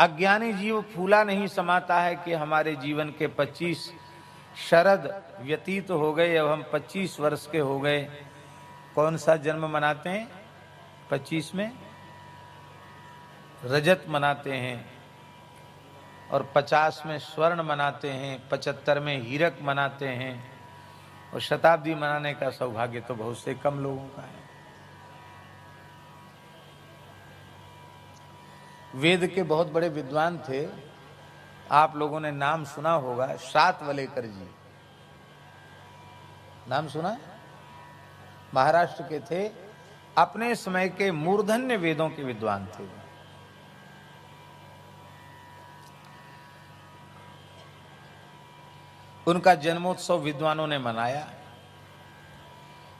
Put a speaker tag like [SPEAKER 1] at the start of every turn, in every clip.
[SPEAKER 1] अज्ञानी जीव फूला नहीं समाता है कि हमारे जीवन के 25 शरद व्यतीत हो गए, अब हम 25 वर्ष के हो गए। कौन सा जन्म मनाते हैं? 25 में रजत मनाते हैं, और 50 में स्वर्ण मनाते हैं, 75 में हीरक मनाते हैं, और शताब्दी मनाने का सौभाग्य तो बहुत से कम लोगों का है। वेद के बहुत बड़े विद्वान थे, आप लोगों ने नाम सुना होगा, शातवलेकर जी। नाम सुना? महाराष्ट्र के थे, अपने समय के मूर्धन्य वेदों के विद्वान थे। उनका जन्मोत्सव विद्वानों ने मनाया।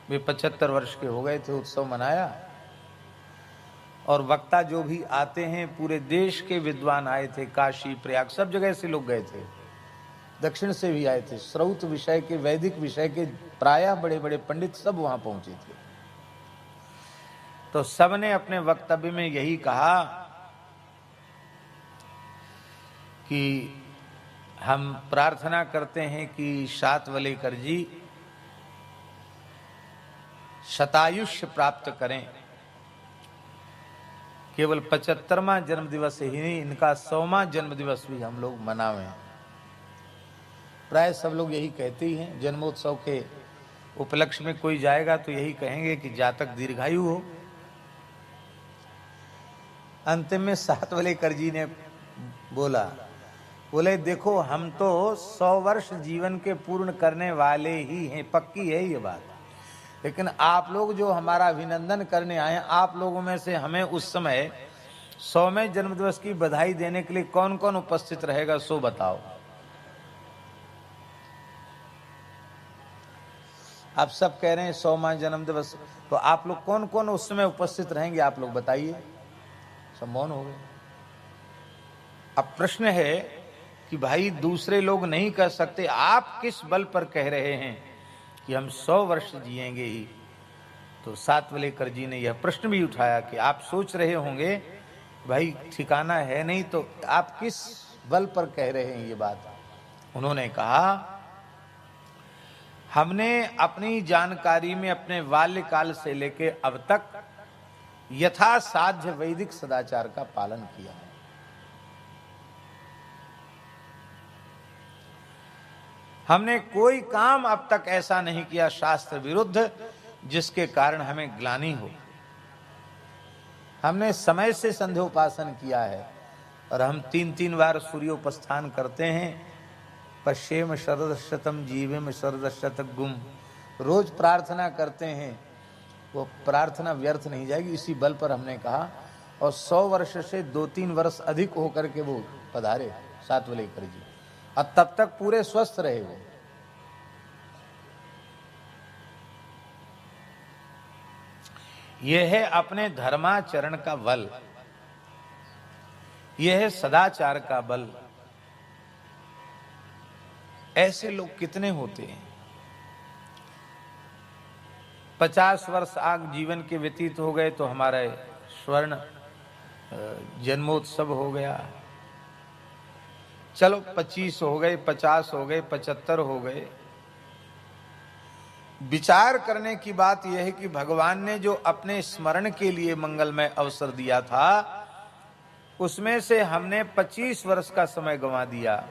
[SPEAKER 1] वे 75 वर्ष के हो गए थे, उत्सव मनाया। और वक्ता जो भी आते हैं, पूरे देश के विद्वान आए थे, काशी प्रयाग सब जगह से लोग गए थे, दक्षिण से भी आए थे। श्रौत विषय के, वैदिक विषय के प्रायः बड़े बड़े पंडित सब वहां पहुंचे थे। तो सबने अपने वक्तव्य में यही कहा कि हम प्रार्थना करते हैं कि शातवलेकर जी शतायुष्य प्राप्त करें। केवल 75वां जन्मदिवस ही नहीं, इनका 100वां जन्मदिवस भी हम लोग मनावें। प्राय सब लोग यही कहते ही हैं। जन्मोत्सव के उपलक्ष्य में कोई जाएगा तो यही कहेंगे कि जातक दीर्घायु हो। अंतिम में शातवलेकर जी ने बोले देखो, हम तो 100 वर्ष जीवन के पूर्ण करने वाले ही हैं, पक्की है ये बात। लेकिन आप लोग जो हमारा अभिनंदन करने आए, आप लोगों में से हमें उस समय 100वें जन्मदिवस की बधाई देने के लिए कौन कौन उपस्थित रहेगा, सो बताओ। आप सब कह रहे हैं 100वां जन्मदिवस, तो आप लोग कौन कौन उस समय उपस्थित रहेंगे, आप लोग बताइए। सब मौन हो गए। अब प्रश्न है कि भाई दूसरे लोग नहीं कह सकते, आप किस बल पर कह रहे हैं कि हम 100 वर्ष जिएंगे ही? तो शातवलेकर जी ने यह प्रश्न भी उठाया कि आप सोच रहे होंगे भाई ठिकाना है नहीं, तो आप किस बल पर कह रहे हैं ये बात? उन्होंने कहा, हमने अपनी जानकारी में अपने बाल्यकाल से लेके अब तक यथासाध्य वैदिक सदाचार का पालन किया है। हमने कोई काम अब तक ऐसा नहीं किया शास्त्र विरुद्ध जिसके कारण हमें ग्लानि हो। हमने समय से संध्योपासन किया है, और हम 3-3 बार सूर्योपस्थान करते हैं। पश्येम शरदशतम जीवेम शरदशतगुम, रोज प्रार्थना करते हैं, वो प्रार्थना व्यर्थ नहीं जाएगी। इसी बल पर हमने कहा, और 100 वर्ष से 2-3 वर्ष अधिक होकर के वो पधारे शातवलेकर जी, और तब तक पूरे स्वस्थ रहे वो। यह है अपने धर्माचरण का बल, यह है सदाचार का बल। ऐसे लोग कितने होते हैं? 50 वर्ष आग जीवन के व्यतीत हो गए तो हमारा स्वर्ण जन्मोत्सव हो गया। चलो 25 हो गए, 50 हो गए, 75 हो गए। विचार करने की बात यह है कि भगवान ने जो अपने स्मरण के लिए मंगलमय अवसर दिया था, उसमें से हमने 25 वर्ष का समय गंवा दिया,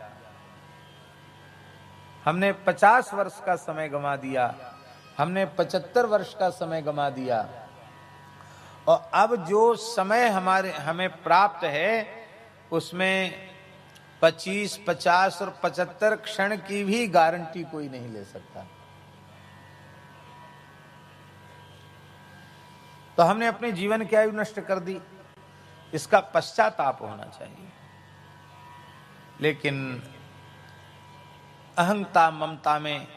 [SPEAKER 1] हमने 50 वर्ष का समय गंवा दिया, हमने 75 वर्ष का समय गंवा दिया। और अब जो समय हमें प्राप्त है, उसमें 25, 50 और 75 क्षण की भी गारंटी कोई नहीं ले सकता। तो हमने अपने जीवन की आयु नष्ट कर दी, इसका पश्चाताप होना चाहिए। लेकिन अहंता ममता में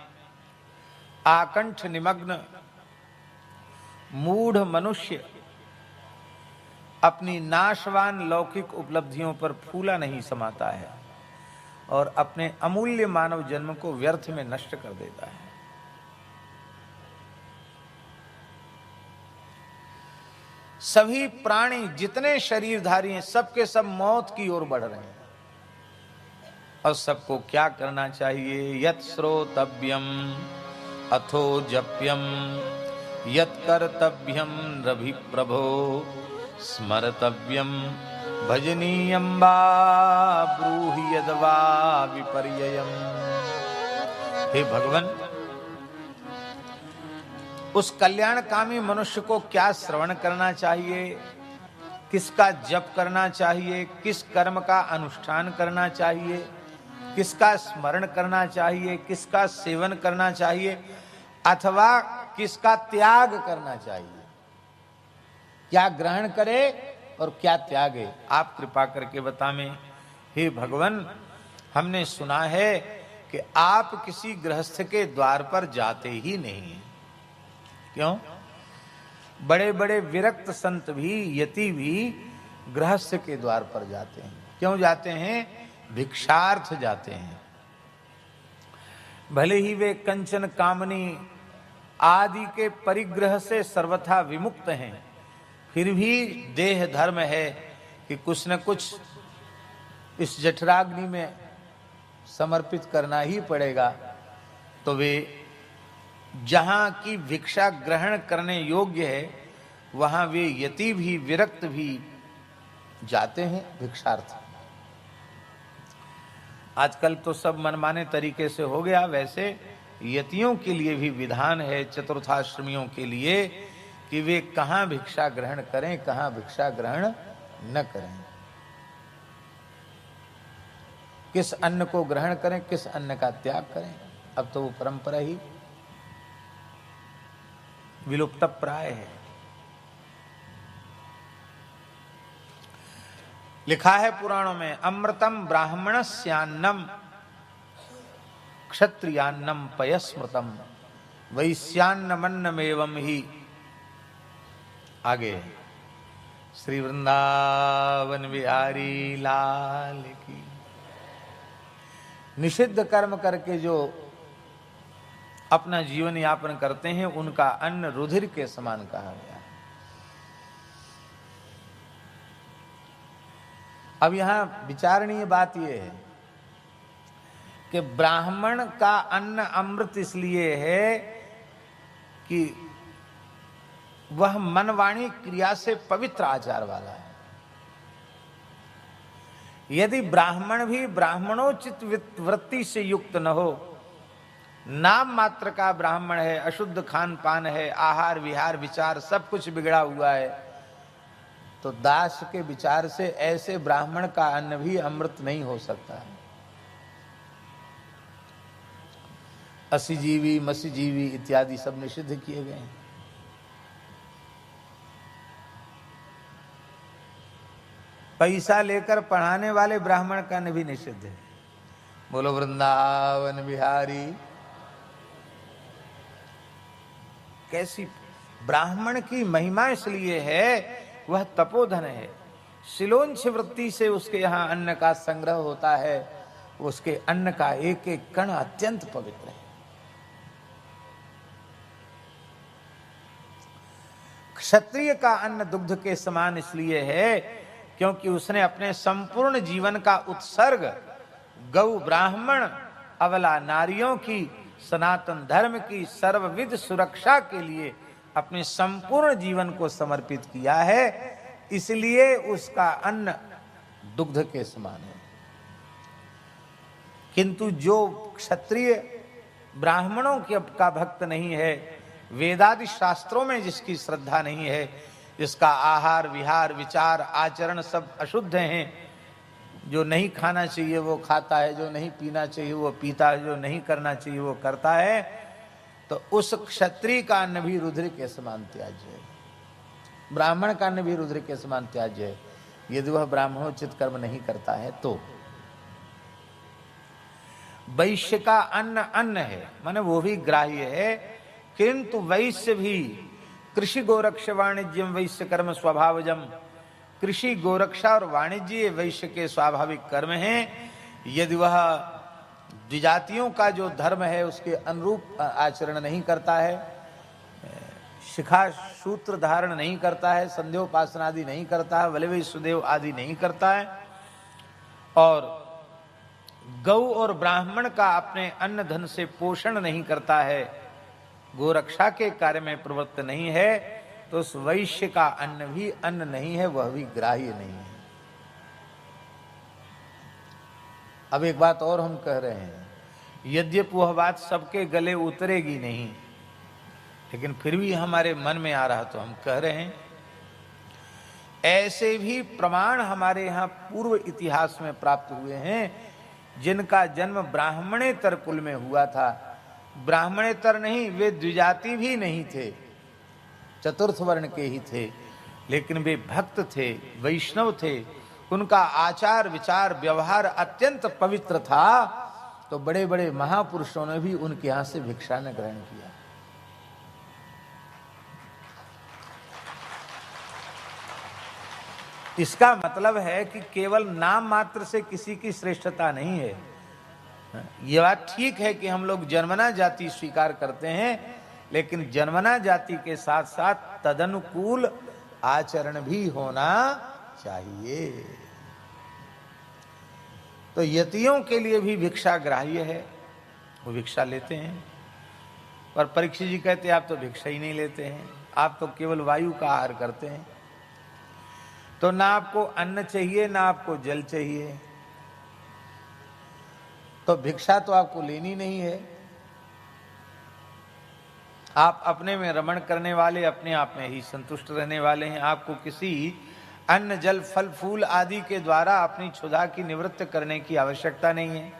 [SPEAKER 1] आकंठ निमग्न मूढ़ मनुष्य अपनी नाशवान लौकिक उपलब्धियों पर फूला नहीं समाता है, और अपने अमूल्य मानव जन्म को व्यर्थ में नष्ट कर देता है। सभी प्राणी जितने शरीरधारी हैं सबके सब मौत की ओर बढ़ रहे हैं। और सबको क्या करना चाहिए? यत् श्रोतव्यम अथो जप्यम यत् कर्तव्यम रवि प्रभो स्मर्तव्यम भजनीयम वा ब्रूहि यद्वा विपर्ययम्। हे भगवान, उस कल्याणकामी मनुष्य को क्या श्रवण करना चाहिए, किसका जप करना चाहिए, किस कर्म का अनुष्ठान करना चाहिए, किसका स्मरण करना चाहिए, किसका सेवन करना चाहिए, अथवा किसका त्याग करना चाहिए, क्या ग्रहण करे और क्या त्यागे, आप कृपा करके बताएं। हे भगवान, हमने सुना है कि आप किसी गृहस्थ के द्वार पर जाते ही नहीं। क्यों? बड़े बड़े विरक्त संत भी, यति भी गृहस्थ के द्वार पर जाते हैं। क्यों जाते हैं? भिक्षार्थ जाते हैं। भले ही वे कंचन कामनी आदि के परिग्रह से सर्वथा विमुक्त हैं, फिर भी देह धर्म है कि कुछ न कुछ इस जठराग्नि में समर्पित करना ही पड़ेगा। तो वे जहां की भिक्षा ग्रहण करने योग्य है वहां वे यति भी विरक्त भी जाते हैं भिक्षार्थ। आजकल तो सब मनमाने तरीके से हो गया। वैसे यतियों के लिए भी विधान है, चतुर्थाश्रमियों के लिए, कि वे कहां भिक्षा ग्रहण करें, कहां भिक्षा ग्रहण न करें, किस अन्न को ग्रहण करें, किस अन्न का त्याग करें। अब तो वो परंपरा ही विलुप्त प्राय है। लिखा है पुराणों में, अमृतम ब्राह्मणस्यान्नम क्षत्रियान्नम पयस्मृतम वैश्यान्नमन्नमेवं ही। आगे श्री वृंदावन बिहारी लाल की। निषिद्ध कर्म करके जो अपना जीवन यापन करते हैं उनका अन्न रुधिर के समान कहा गया है। अब यहां विचारणीय बात यह है कि ब्राह्मण का अन्न अमृत इसलिए है कि वह मनवाणी क्रिया से पवित्र आचार वाला है। यदि ब्राह्मण भी ब्राह्मणोचित वृत्ति से युक्त न हो, नाम मात्र का ब्राह्मण है, अशुद्ध खान पान है, आहार विहार विचार सब कुछ बिगड़ा हुआ है, तो दास के विचार से ऐसे ब्राह्मण का अन्न भी अमृत नहीं हो सकता है। असिजीवी मसीजीवी इत्यादि सब निषिद्ध किए गए हैं। पैसा लेकर पढ़ाने वाले ब्राह्मण का अन्न भी निषिद्ध है। बोलो वृंदावन बिहारी। कैसी ब्राह्मण की महिमा इसलिए है, वह तपोधन है। शिलोंछ वृत्ति से उसके यहाँ अन्न का संग्रह होता है, उसके अन्न का एक एक कण अत्यंत पवित्र है। क्षत्रिय का अन्न दुग्ध के समान इसलिए है क्योंकि उसने अपने संपूर्ण जीवन का उत्सर्ग गौ ब्राह्मण अबला नारियों की सनातन धर्म की सर्वविध सुरक्षा के लिए अपने संपूर्ण जीवन को समर्पित किया है, इसलिए उसका अन्न दुग्ध के समान है। किंतु जो क्षत्रिय ब्राह्मणों का भक्त नहीं है, वेदादि शास्त्रों में जिसकी श्रद्धा नहीं है, जिसका आहार विहार विचार आचरण सब अशुद्ध हैं, जो नहीं खाना चाहिए वो खाता है, जो नहीं पीना चाहिए वो पीता है, जो नहीं करना चाहिए वो करता है, तो उस क्षत्रिय का अन्न भी रुद्र के समान त्याज्य है, ब्राह्मण का अन्न भी रुद्र के समान त्याज्य है, यदि वह ब्राह्मणोचित कर्म नहीं करता है तो। वैश्य का अन्न अन्न है, माने वो भी ग्राह्य है, किंतु वैश्य भी कृषि गोरक्ष वाणिज्यम वैश्य कर्म स्वभावजम, कृषि गोरक्षा और वाणिज्य वैश्य के स्वाभाविक कर्म हैं। यदि वह द्विजातियों का जो धर्म है उसके अनुरूप आचरण नहीं करता है, शिखा सूत्र धारण नहीं करता है, संध्योपासना आदि नहीं करता है, वल्लभी सुदेव आदि नहीं करता है, और गौ और ब्राह्मण का अपने अन्न धन से पोषण नहीं करता है, गोरक्षा के कार्य में प्रवृत्त नहीं है, तो उस वैश्य का अन्न भी अन्न नहीं है, वह भी ग्राह्य नहीं है। अब एक बात और हम कह रहे हैं, यद्यपि वह बात सबके गले उतरेगी नहीं, लेकिन फिर भी हमारे मन में आ रहा तो हम कह रहे हैं। ऐसे भी प्रमाण हमारे यहाँ पूर्व इतिहास में प्राप्त हुए हैं, जिनका जन्म ब्राह्मणेतर कुल में हुआ था। ब्राह्मणेतर नहीं, वे द्विजाति भी नहीं थे, चतुर्थ वर्ण के ही थे, लेकिन वे भक्त थे, वैष्णव थे, उनका आचार विचार व्यवहार अत्यंत पवित्र था, तो बड़े बड़े महापुरुषों ने भी उनके यहां से भिक्षा न ग्रहण किया। इसका मतलब है कि केवल नाम मात्र से किसी की श्रेष्ठता नहीं है। यह बात ठीक है कि हम लोग जन्मना जाति स्वीकार करते हैं, लेकिन जन्मना जाति के साथ साथ तदनुकूल आचरण भी होना चाहिए। तो यतियों के लिए भी भिक्षा ग्राह्य है, वो भिक्षा लेते हैं। पर परीक्षित जी कहते हैं आप तो भिक्षा ही नहीं लेते हैं, आप तो केवल वायु का आहार करते हैं, तो ना आपको अन्न चाहिए ना आपको जल चाहिए, तो भिक्षा तो आपको लेनी नहीं है। आप अपने में रमण करने वाले, अपने आप में ही संतुष्ट रहने वाले हैं। आपको किसी अन्न जल फल फूल आदि के द्वारा अपनी क्षुधा की निवृत्त करने की आवश्यकता नहीं है।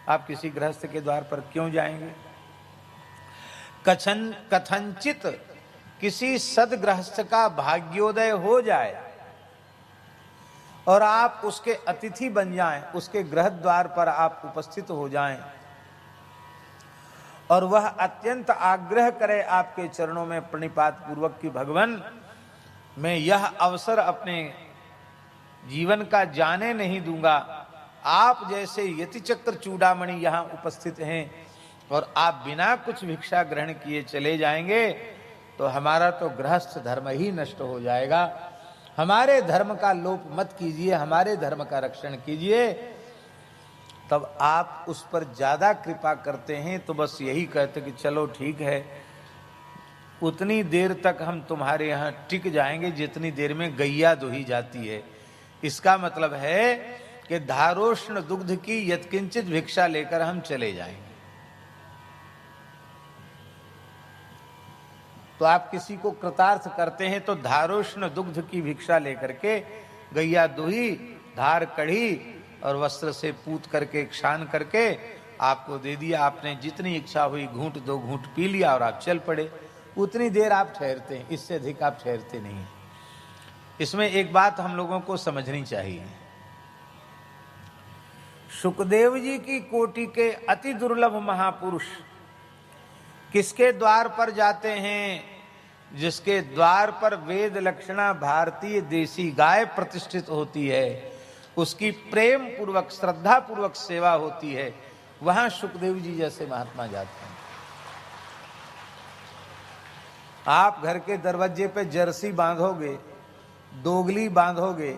[SPEAKER 1] आप किसी गृहस्थ के द्वार पर क्यों जाएंगे? कथनचित किसी सदगृहस्थ का भाग्योदय हो जाए और आप उसके अतिथि बन जाएं, उसके गृह द्वार पर आप उपस्थित हो जाएं, और वह अत्यंत आग्रह करे आपके चरणों में प्रणिपात पूर्वक कि भगवान, मैं यह अवसर अपने जीवन का जाने नहीं दूंगा। आप जैसे यतिचक्र चूड़ामणि यहाँ उपस्थित हैं और आप बिना कुछ भिक्षा ग्रहण किए चले जाएंगे, तो हमारा तो गृहस्थ धर्म ही नष्ट हो जाएगा। हमारे धर्म का लोप मत कीजिए, हमारे धर्म का रक्षण कीजिए। तब आप उस पर ज्यादा कृपा करते हैं, तो बस यही कहते कि चलो ठीक है, उतनी देर तक हम तुम्हारे यहाँ टिक जाएंगे जितनी देर में गैया दुही जाती है। इसका मतलब है कि धारोष्ण दुग्ध की यत्किंचित भिक्षा लेकर हम चले जाएंगे। तो आप किसी को कृतार्थ करते हैं तो धारोष्ण दुग्ध की भिक्षा लेकर के गैया दुही, धार कढ़ी और वस्त्र से पूत करके क्षान करके आपको दे दिया। आपने जितनी इच्छा हुई घूंट दो घूंट पी लिया और आप चल पड़े। उतनी देर आप ठहरते हैं, इससे अधिक आप ठहरते नहीं। इसमें एक बात हम लोगों को समझनी चाहिए, सुखदेव जी की कोटि के अति दुर्लभ महापुरुष किसके द्वार पर जाते हैं? जिसके द्वार पर वेद लक्षणा भारतीय देसी गाय प्रतिष्ठित होती है, उसकी प्रेम पूर्वक श्रद्धा पूर्वक सेवा होती है, वहां सुखदेव जी जैसे महात्मा जाते हैं। आप घर के दरवाजे पे जर्सी बांधोगे, दोगली बांधोगे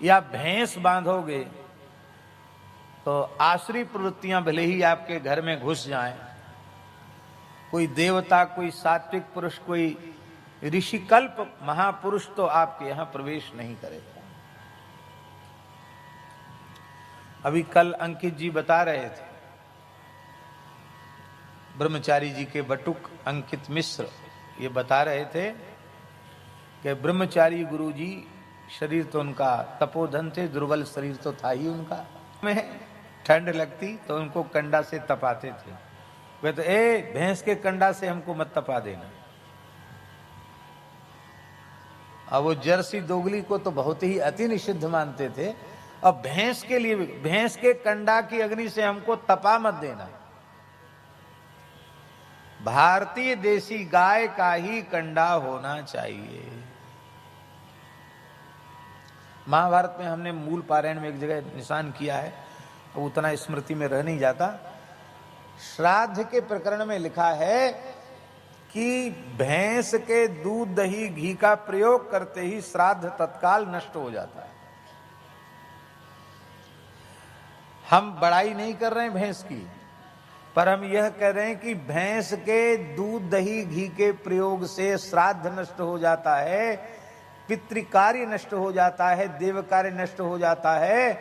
[SPEAKER 1] या भैंस बांधोगे, तो आसुरी प्रवृत्तियां भले ही आपके घर में घुस जाएं, कोई देवता, कोई सात्विक पुरुष, कोई ऋषिकल्प महापुरुष तो आपके यहां प्रवेश नहीं करेगा। अभी कल अंकित जी बता रहे थे, ब्रह्मचारी जी के बटुक अंकित मिश्र ये बता रहे थे कि ब्रह्मचारी गुरु जी, शरीर तो उनका तपोधन थे, दुर्बल शरीर तो था ही उनका, में ठंड लगती तो उनको कंडा से तपाते थे। वे तो भैंस के कंडा से हमको मत तपा देना। अब वो जर्सी दोगली को तो बहुत ही अति निषिद्ध मानते थे, अब भैंस के लिए भैंस के कंडा की अग्नि से हमको तपा मत देना। भारतीय देसी गाय का ही कंडा होना चाहिए। महाभारत में हमने मूल पारायण में एक जगह निशान किया है, तो उतना स्मृति में रह नहीं जाता। श्राद्ध के प्रकरण में लिखा है कि भैंस के दूध दही घी का प्रयोग करते ही श्राद्ध तत्काल नष्ट हो जाता है। हम बड़ाई नहीं कर रहे हैं भैंस की, पर हम यह कह रहे हैं कि भैंस के दूध दही घी के प्रयोग से श्राद्ध नष्ट हो जाता है, पितृकार्य नष्ट हो जाता है, देव कार्य नष्ट हो जाता है।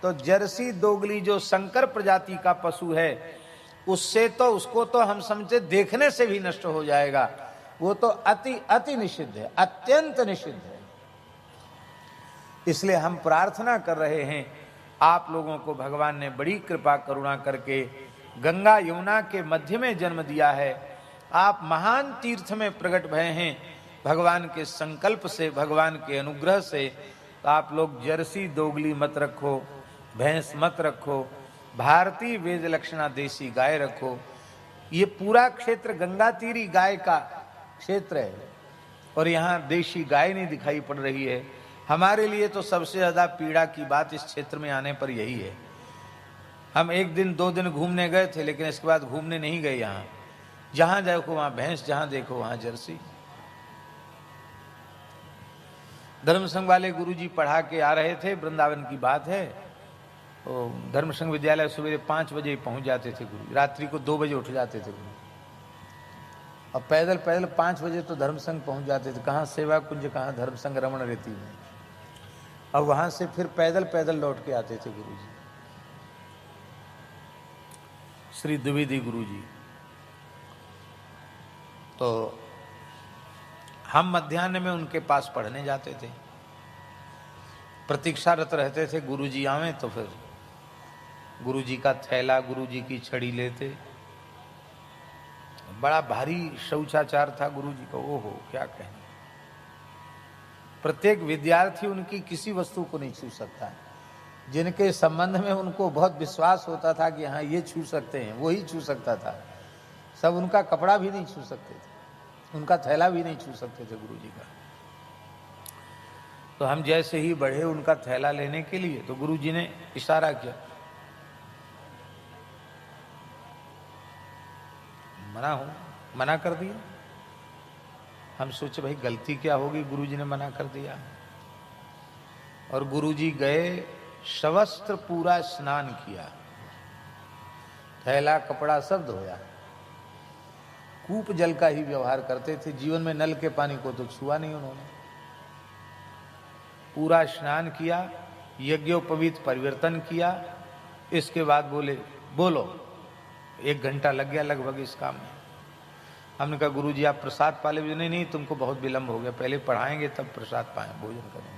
[SPEAKER 1] तो जर्सी दोगली जो संकर प्रजाति का पशु है, उससे तो उसको तो हम समझे देखने से भी नष्ट हो जाएगा। वो तो अति अति निषिद्ध है, अत्यंत निषिद्ध है। इसलिए हम प्रार्थना कर रहे हैं, आप लोगों को भगवान ने बड़ी कृपा करुणा करके गंगा यमुना के मध्य में जन्म दिया है। आप महान तीर्थ में प्रकट भय हैं भगवान के संकल्प से, भगवान के अनुग्रह से। तो आप लोग जर्सी दोगली मत रखो, भैंस मत रखो, भारतीय वेद लक्षणा देसी गाय रखो। ये पूरा क्षेत्र गंगा तीरी गाय का क्षेत्र है और यहाँ देशी गाय नहीं दिखाई पड़ रही है। हमारे लिए तो सबसे ज्यादा पीड़ा की बात इस क्षेत्र में आने पर यही है। हम 1 दिन 2 दिन घूमने गए थे, लेकिन इसके बाद घूमने नहीं गए। यहाँ जहां देखो वहां भैंस, जहां देखो वहां जर्सी। धर्म संघ वाले गुरुजी पढ़ा के आ रहे थे, वृंदावन की बात है। तो धर्म संघ विद्यालय सवेरे 5 बजे पहुंच जाते थे गुरु, रात्रि को 2 बजे उठ जाते थे गुरु। और पैदल पैदल 5 बजे तो धर्म संघ पहुंच जाते थे। कहाँ सेवा कुंज, कहाँ धर्म संघ रमण रेती में। और वहां से फिर पैदल पैदल लौट के आते थे गुरु जी, श्री द्विवेदी गुरु जी। तो हम मध्याह्न में उनके पास पढ़ने जाते थे, प्रतीक्षारत रहते थे गुरुजी आवे। तो फिर गुरुजी का थैला, गुरुजी की छड़ी लेते। बड़ा भारी शौचाचार था गुरुजी का, ओहो क्या कहें। प्रत्येक विद्यार्थी उनकी किसी वस्तु को नहीं छू सकता। जिनके संबंध में उनको बहुत विश्वास होता था कि हाँ ये छू सकते हैं, वही छू सकता था। सब उनका कपड़ा भी नहीं छू सकते थे, उनका थैला भी नहीं छू सकते थे गुरुजी का। तो हम जैसे ही बढ़े उनका थैला लेने के लिए, तो गुरुजी ने इशारा किया, मना कर दिया। हम सोचे भाई गलती क्या होगी, गुरुजी ने मना कर दिया। और गुरुजी गए, सवस्त्र पूरा स्नान किया, थैला कपड़ा सब धोया। कूप जल का ही व्यवहार करते थे, जीवन में नल के पानी को तो छुआ नहीं उन्होंने। पूरा स्नान किया, यज्ञोपवीत परिवर्तन किया। इसके बाद बोले बोलो। 1 घंटा लग गया लगभग इस काम में। हमने कहा गुरुजी आप प्रसाद पाले? नहीं, तुमको बहुत विलंब हो गया, पहले पढ़ाएंगे तब प्रसाद पाए, भोजन करेंगे।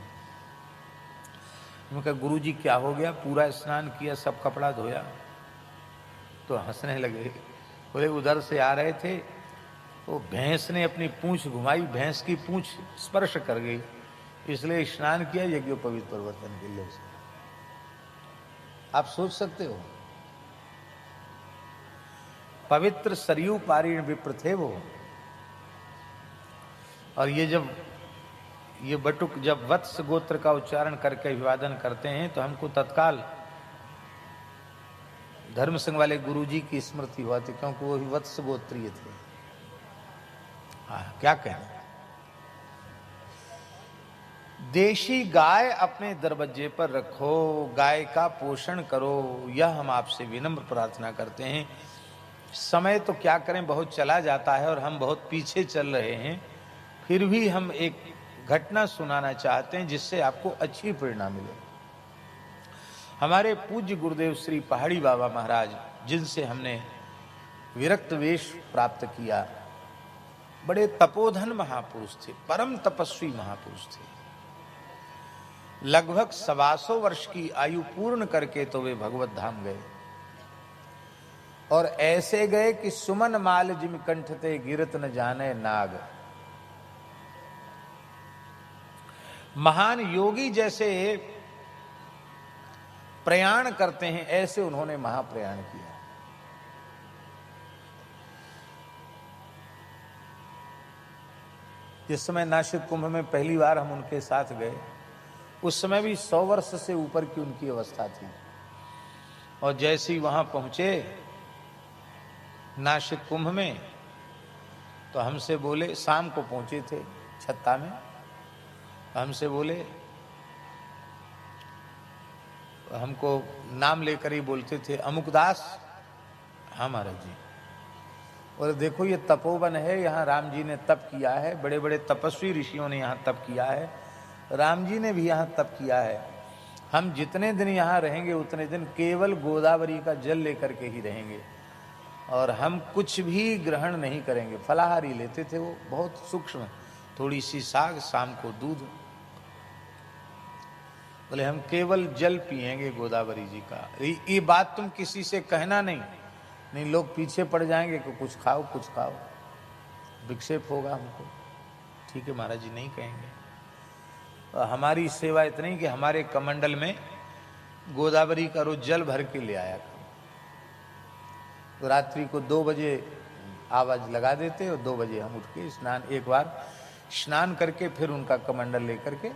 [SPEAKER 1] हमने कहा गुरुजी क्या हो गया? पूरा स्नान किया, सब कपड़ा धोया। तो हंसने लगे, बोले उधर से आ रहे थे तो भैंस ने अपनी पूंछ घुमाई, भैंस की पूंछ स्पर्श कर गई, इसलिए स्नान किया यज्ञोपवीत परिवर्तन के लिए। आप सोच सकते हो, पवित्र सरयू पारीण विप्र थे वो। और ये बटुक जब वत्स गोत्र का उच्चारण करके अभिवादन करते हैं तो हमको तत्काल धर्म संघ वाले गुरुजी की स्मृति हुआ थी, क्योंकि वो भी वत्स गोत्रीय थे। हाँ, क्या कहना। देशी गाय अपने दरवाजे पर रखो, गाय का पोषण करो, यह हम आपसे विनम्र प्रार्थना करते हैं। समय तो क्या करें, बहुत चला जाता है और हम बहुत पीछे चल रहे हैं। फिर भी हम एक घटना सुनाना चाहते हैं जिससे आपको अच्छी प्रेरणा मिले। हमारे पूज्य गुरुदेव श्री पहाड़ी बाबा महाराज, जिनसे हमने विरक्त वेश प्राप्त किया, बड़े तपोधन महापुरुष थे, परम तपस्वी महापुरुष थे। लगभग 125 वर्ष की आयु पूर्ण करके तो वे भगवत धाम गए। और ऐसे गए कि सुमन माल जिम कंठते गिरत न जाने नाग। महान योगी जैसे प्रयाण करते हैं, ऐसे उन्होंने महाप्रयाण किया। जिस समय नासिक कुंभ में पहली बार हम उनके साथ गए, उस समय भी 100 वर्ष से ऊपर की उनकी अवस्था थी। और जैसे ही वहां पहुंचे नासिक कुंभ में, तो हमसे बोले, शाम को पहुंचे थे छत्ता में, हमसे बोले, हमको नाम लेकर ही बोलते थे, अमुकदास। हाँ महाराज जी। और देखो ये तपोवन है, यहाँ राम जी ने तप किया है, बड़े बड़े तपस्वी ऋषियों ने यहाँ तप किया है, राम जी ने भी यहाँ तप किया है। हम जितने दिन यहाँ रहेंगे उतने दिन केवल गोदावरी का जल लेकर के ही रहेंगे, और हम कुछ भी ग्रहण नहीं करेंगे। फलाहारी लेते थे वो, बहुत सूक्ष्म, थोड़ी सी साग, शाम को दूध। बोले हम केवल जल पिएंगे गोदावरी जी का। ये बात तुम किसी से कहना नहीं, नहीं लोग पीछे पड़ जाएंगे कि कुछ खाओ कुछ खाओ, विक्षेप होगा हमको। ठीक है महाराज जी, नहीं कहेंगे। हमारी सेवा इतनी कि हमारे कमंडल में गोदावरी का रोज जल भर के ले आया करो। तो रात्रि को 2 बजे आवाज लगा देते और 2 बजे हम उठ के स्नान, एक बार स्नान करके फिर उनका कमंडल लेकर के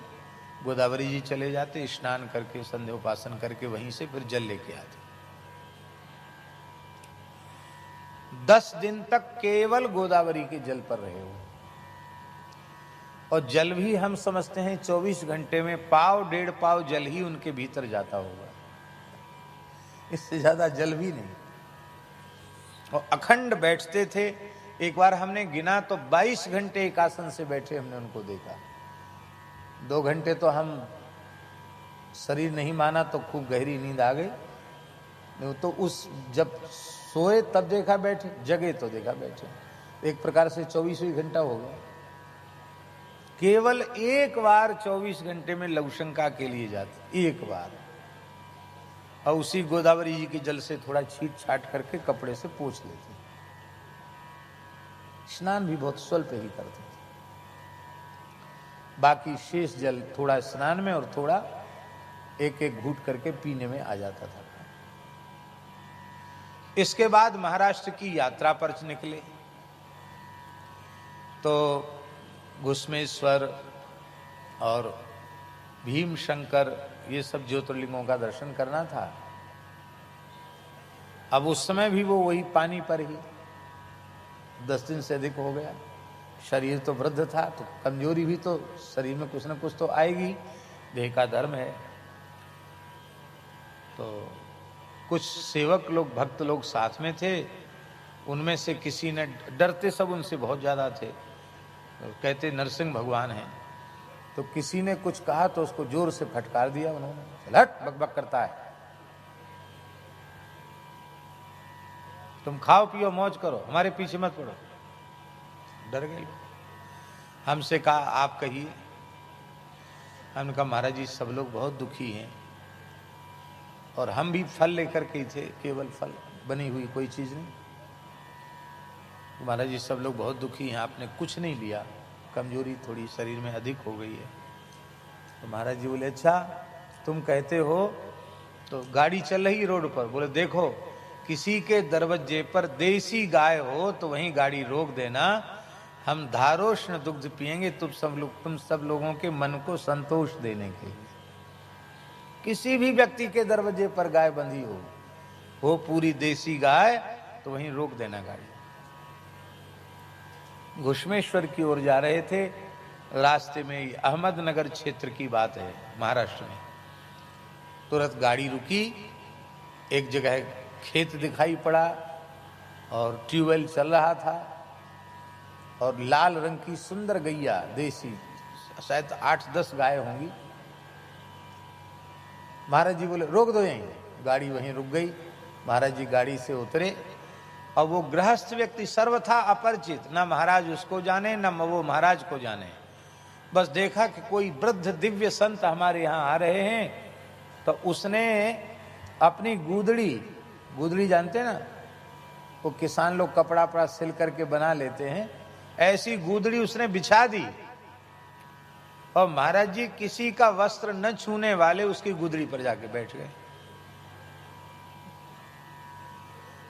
[SPEAKER 1] गोदावरी जी चले जाते, स्नान करके संध्या उपासन करके वहीं से फिर जल लेके आते। 10 दिन तक केवल गोदावरी के जल पर रहे हो। और जल भी हम समझते हैं 24 घंटे में पाव 1.5 पाव जल ही उनके भीतर जाता होगा, इससे ज्यादा जल भी नहीं। और अखंड बैठते थे। एक बार हमने गिना तो 22 घंटे एक आसन से बैठे हमने उनको देखा। 2 घंटे तो हम शरीर नहीं माना तो खूब गहरी नींद आ गई, नहीं तो उस जब सोए तब देखा बैठे, जगे तो देखा बैठे। एक प्रकार से 24 घंटा हो गया। केवल एक बार 24 घंटे में लघुशंका के लिए जाते, एक बार, और उसी गोदावरी जी के जल से थोड़ा छीट छाट करके कपड़े से पोंछ लेते। स्नान भी बहुत स्वल्प ही करते थे। बाकी शेष जल थोड़ा स्नान में और थोड़ा एक एक घूंट करके पीने में आ जाता था। इसके बाद महाराष्ट्र की यात्रा पर निकले तो घुश्मेश्वर और भीमशंकर, ये सब ज्योतिर्लिंगों का दर्शन करना था। अब उस समय भी वो वही पानी पर ही, 10 दिन से अधिक हो गया। शरीर तो वृद्ध था तो कमजोरी भी तो शरीर में कुछ न कुछ तो आएगी, देह का धर्म है। तो कुछ सेवक लोग, भक्त लोग साथ में थे। उनमें से किसी ने, डरते सब उनसे बहुत ज्यादा थे, तो कहते नरसिंह भगवान हैं, तो किसी ने कुछ कहा तो उसको जोर से फटकार दिया उन्होंने, हट बकबक करता है, तुम खाओ पियो मौज करो, हमारे पीछे मत पड़ो। डर गए। हमसे कहा आप कहिए। हमने कहा महाराज जी सब लोग बहुत दुखी हैं, और हम भी फल लेकर के थे, केवल फल, बनी हुई कोई चीज नहीं। महाराज जी सब लोग बहुत दुखी हैं, आपने कुछ नहीं लिया, कमजोरी थोड़ी शरीर में अधिक हो गई है। तो महाराज जी बोले अच्छा तुम कहते हो, तो गाड़ी चल रही रोड पर, बोले देखो किसी के दरवाजे पर देसी गाय हो तो वहीं गाड़ी रोक देना, हम धारोष्ण दुग्ध पिएंगे तुम सब लोगों के मन को संतोष देने के लिए। किसी भी व्यक्ति के दरवाजे पर गाय बंधी हो पूरी देसी गाय, तो वहीं रोक देना गाड़ी। घुश्मेश्वर की ओर जा रहे थे, रास्ते में अहमदनगर क्षेत्र की बात है महाराष्ट्र में। तुरंत गाड़ी रुकी, एक जगह खेत दिखाई पड़ा और ट्यूबवेल चल रहा था, और लाल रंग की सुंदर गैया देसी, शायद 8-10 गाय होंगी। महाराज जी बोले रोक दो यहीं, गाड़ी वहीं रुक गई। महाराज जी गाड़ी से उतरे, और वो गृहस्थ व्यक्ति सर्वथा अपरिचित, ना महाराज उसको जाने ना वो महाराज को जाने। बस देखा कि कोई वृद्ध दिव्य संत हमारे यहाँ आ रहे हैं, तो उसने अपनी गूदड़ी जानते हैं ना, वो किसान लोग कपड़ा वपड़ा सिल करके बना लेते हैं, ऐसी गूदड़ी उसने बिछा दी, और महाराज जी किसी का वस्त्र न छूने वाले उसकी गूदड़ी पर जाके बैठ गए।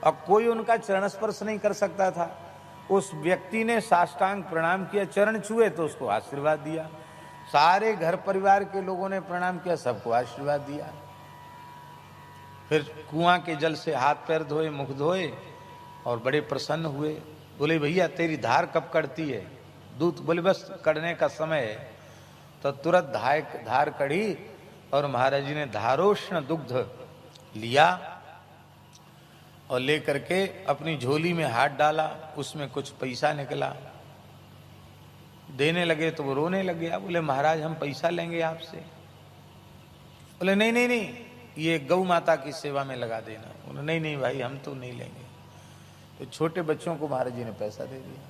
[SPEAKER 1] अब कोई उनका चरण स्पर्श नहीं कर सकता था। उस व्यक्ति ने साष्टांग प्रणाम किया, चरण छुए तो उसको आशीर्वाद दिया। सारे घर परिवार के लोगों ने प्रणाम किया, सबको आशीर्वाद दिया। फिर कुआं के जल से हाथ पैर धोए, मुख धोए, और बड़े प्रसन्न हुए। बोले भैया तेरी धार कब कड़ती है? दूत बोले बस कड़ने का समय है। तो तुरंत धार कड़ी और महाराज जी ने धारोष्ण दुग्ध लिया और लेकर के अपनी झोली में हाथ डाला, उसमें कुछ पैसा निकला, देने लगे तो वो रोने लग गया। बोले महाराज हम पैसा लेंगे आपसे। बोले नहीं नहीं नहीं, ये गौ माता की सेवा में लगा देना। बोले नहीं नहीं भाई हम तो नहीं लेंगे। तो छोटे बच्चों को महाराज जी ने पैसा दे दिया,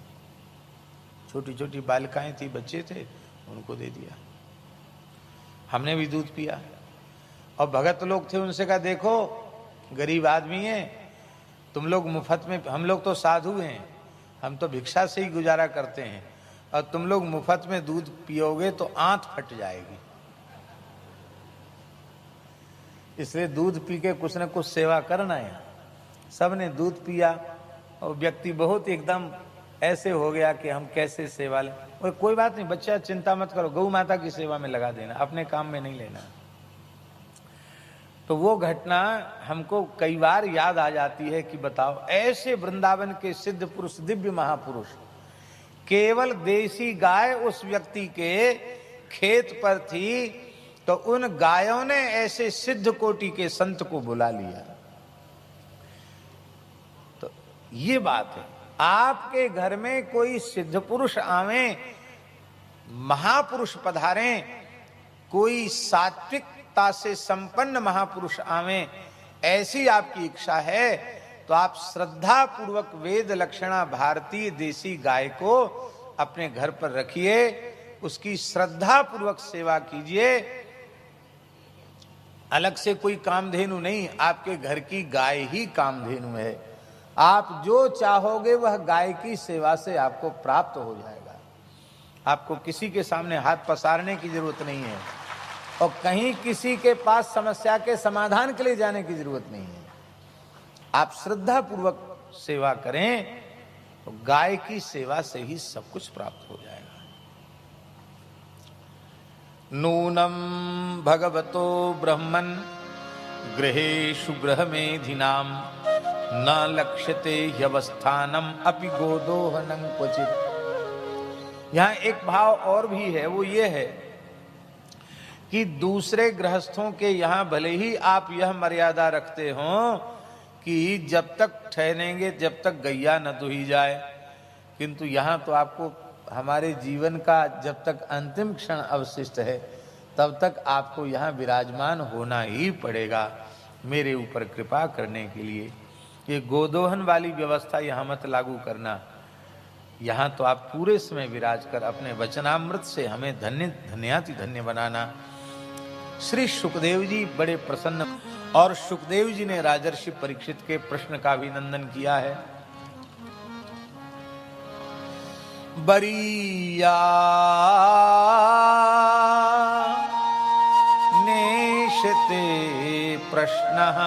[SPEAKER 1] छोटी छोटी बालिकाएं थी, बच्चे थे, उनको दे दिया। हमने भी दूध पिया। और भगत लोग थे, उनसे कहा देखो गरीब आदमी है, तुम लोग मुफ्त में, हम लोग तो साधु हैं, हम तो भिक्षा से ही गुजारा करते हैं, और तुम लोग मुफ्त में दूध पियोगे तो आंत फट जाएगी। इसलिए दूध पी के कुछ न कुछ सेवा करना है। सबने दूध पिया और व्यक्ति बहुत एकदम ऐसे हो गया कि हम कैसे सेवा लें। और कोई बात नहीं बच्चा, चिंता मत करो, गौ माता की सेवा में लगा देना, अपने काम में नहीं लेना। तो वो घटना हमको कई बार याद आ जाती है कि बताओ, ऐसे वृंदावन के सिद्ध पुरुष, दिव्य महापुरुष, केवल देसी गाय उस व्यक्ति के खेत पर थी तो उन गायों ने ऐसे सिद्ध कोटि के संत को बुला लिया। तो ये बात है, आपके घर में कोई सिद्ध पुरुष आवे, महापुरुष पधारें, कोई सात्विकता से संपन्न महापुरुष आवे, ऐसी आपकी इच्छा है तो आप श्रद्धा पूर्वक वेद लक्षणा भारतीय देसी गाय को अपने घर पर रखिए, उसकी श्रद्धा पूर्वक सेवा कीजिए। अलग से कोई कामधेनु नहीं, आपके घर की गाय ही कामधेनु है। आप जो चाहोगे वह गाय की सेवा से आपको प्राप्त हो जाएगा। आपको किसी के सामने हाथ पसारने की जरूरत नहीं है और कहीं किसी के पास समस्या के समाधान के लिए जाने की जरूरत नहीं है। आप श्रद्धा पूर्वक सेवा करें तो गाय की सेवा से ही सब कुछ प्राप्त हो जाएगा। नूनम भगवतो ब्रह्मन् गृहेषु गृहमेधिनाम न लक्ष्यते ह्यवस्थानम अपि गोदोहनं क्वचित्। यहां एक भाव और भी है, वो ये है कि दूसरे गृहस्थों के यहां भले ही आप यह मर्यादा रखते हो कि जब तक ठहरेंगे जब तक गैया न दुही जाए, किंतु यहां तो आपको हमारे जीवन का जब तक अंतिम क्षण अवशिष्ट है तब तक आपको यहाँ विराजमान होना ही पड़ेगा मेरे ऊपर कृपा करने के लिए। ये गोदोहन वाली व्यवस्था यहाँ मत लागू करना। यहाँ तो आप पूरे समय विराज कर अपने वचनामृत से हमें धन्य धन्याति धन्य बनाना। श्री सुखदेव जी बड़े प्रसन्न, और सुखदेव जी ने राजर्षि परीक्षित के प्रश्न का अभिनंदन किया है। बरीया नेशते प्रश्नः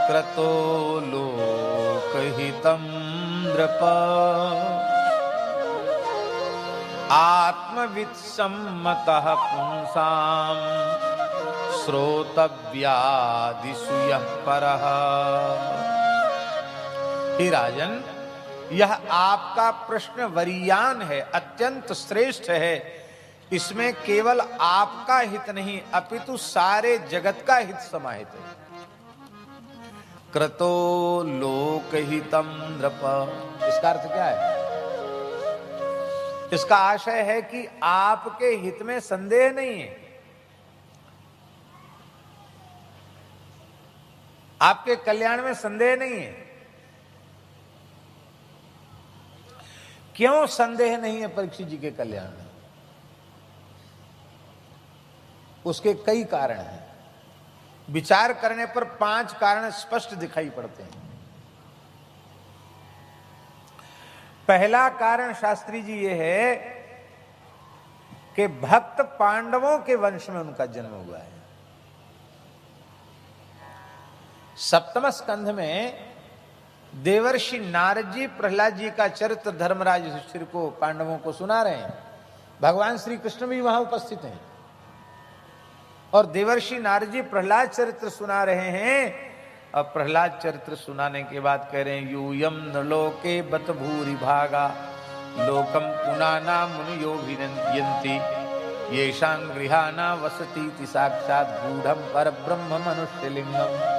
[SPEAKER 1] क्रतो लोकहितं नृप आत्मवित्सम्मतः पुंसां श्रोतव्यादिषु यः परः। हे राजन, यह आपका प्रश्न वरीयान है, अत्यंत श्रेष्ठ है। इसमें केवल आपका हित नहीं अपितु सारे जगत का हित समाहित है। क्रतो लोकहितम नृप, इसका अर्थ क्या है? इसका आशय है कि आपके हित में संदेह नहीं है, आपके कल्याण में संदेह नहीं है। क्यों संदेह नहीं है परीक्षित जी के कल्याण में? उसके कई कारण हैं। विचार करने पर 5 कारण स्पष्ट दिखाई पड़ते हैं। पहला कारण शास्त्री जी ये है कि भक्त पांडवों के वंश में उनका जन्म हुआ है। 7वें स्कंध में देवर्षि नारद जी प्रहलाद जी का चरित्र धर्मराज युधिष्ठिर को, पांडवों को सुना रहे हैं। भगवान श्री कृष्ण भी वहां उपस्थित हैं और देवर्षि नारद जी प्रहलाद चरित्र सुना रहे हैं और प्रहलाद चरित्र सुनाने के बाद कह रहे हैं यूयम नलोके बत भूरि भागा लोकम पुनाना मुनियोभिनंदयन्ति येषां गृहाणा वसतीति साक्षात् गूढ़ं परब्रह्म मनुष्यलिंगम।